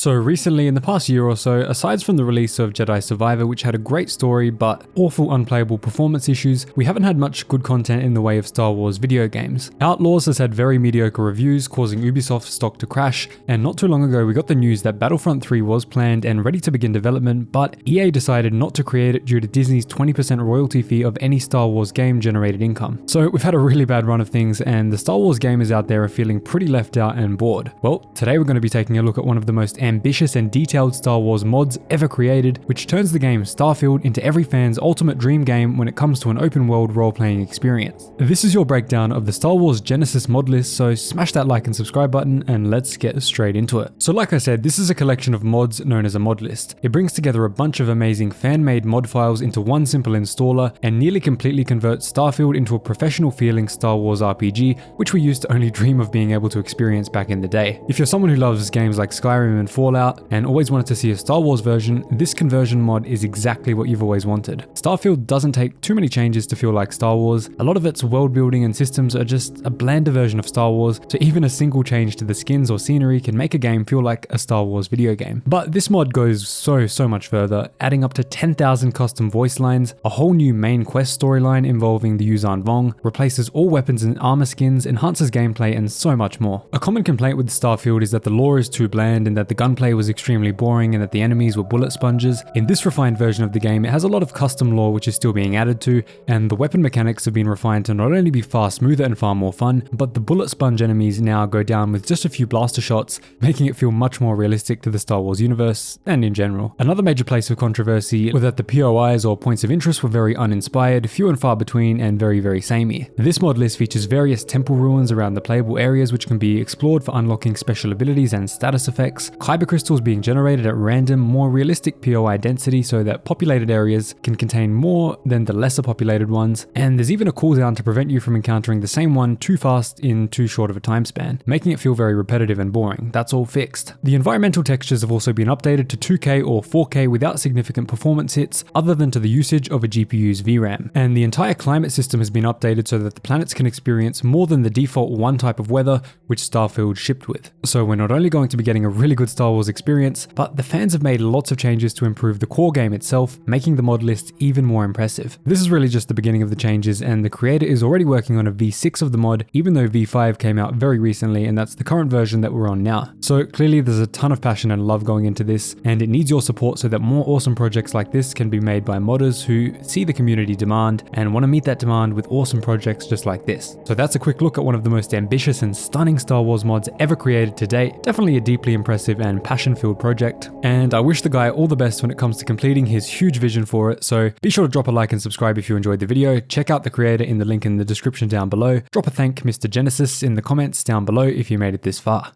So recently, in the past year or so, aside from the release of Jedi Survivor, which had a great story but awful unplayable performance issues, we haven't had much good content in the way of Star Wars video games. Outlaws has had very mediocre reviews, causing Ubisoft's stock to crash, and not too long ago we got the news that Battlefront 3 was planned and ready to begin development, but EA decided not to create it due to Disney's 20% royalty fee of any Star Wars game generated income. So we've had a really bad run of things, and the Star Wars gamers out there are feeling pretty left out and bored. Well, today we're going to be taking a look at one of the most ambitious and detailed Star Wars mods ever created, which turns the game Starfield into every fan's ultimate dream game when it comes to an open world role-playing experience. This is your breakdown of the Star Wars Genesis mod list, so smash that like and subscribe button and let's get straight into it. So like I said, this is a collection of mods known as a mod list. It brings together a bunch of amazing fan-made mod files into one simple installer and nearly completely converts Starfield into a professional feeling Star Wars RPG, which we used to only dream of being able to experience back in the day. If you're someone who loves games like Skyrim and Fallout and always wanted to see a Star Wars version, this conversion mod is exactly what you've always wanted. Starfield doesn't take too many changes to feel like Star Wars. A lot of its world building and systems are just a blander version of Star Wars, so even a single change to the skins or scenery can make a game feel like a Star Wars video game. But this mod goes so much further, adding up to 10,000 custom voice lines, a whole new main quest storyline involving the Yuuzhan Vong, replaces all weapons and armor skins, enhances gameplay, and so much more. A common complaint with Starfield is that the lore is too bland and that the gunplay was extremely boring and that the enemies were bullet sponges. In this refined version of the game, it has a lot of custom lore which is still being added to, and the weapon mechanics have been refined to not only be far smoother and far more fun, but the bullet sponge enemies now go down with just a few blaster shots, making it feel much more realistic to the Star Wars universe and in general. Another major place of controversy was that the POIs or points of interest were very uninspired, few and far between, and very samey. This mod list features various temple ruins around the playable areas which can be explored for unlocking special abilities and status effects, kyber crystals being generated at random, more realistic POI density so that populated areas can contain more than the lesser populated ones, and there's even a cooldown to prevent you from encountering the same one too fast in too short of a time span, making it feel very repetitive and boring. That's all fixed. The environmental textures have also been updated to 2K or 4K without significant performance hits other than to the usage of a GPU's VRAM, and the entire climate system has been updated so that the planets can experience more than the default one type of weather which Starfield shipped with. So we're not only going to be getting a really good Star Wars experience, but the fans have made lots of changes to improve the core game itself, making the mod list even more impressive. This is really just the beginning of the changes, and the creator is already working on a V6 of the mod, even though V5 came out very recently, and that's the current version that we're on now. So clearly there's a ton of passion and love going into this, and it needs your support so that more awesome projects like this can be made by modders who see the community demand and want to meet that demand with awesome projects just like this. So that's a quick look at one of the most ambitious and stunning Star Wars mods ever created to date. Definitely a deeply impressive and passion-filled project, and I wish the guy all the best when it comes to completing his huge vision for it. So be sure to drop a like and subscribe if you enjoyed the video. Check out the creator in the link in the description down below. Drop a thank Mr. Genesis in the comments down below if you made it this far.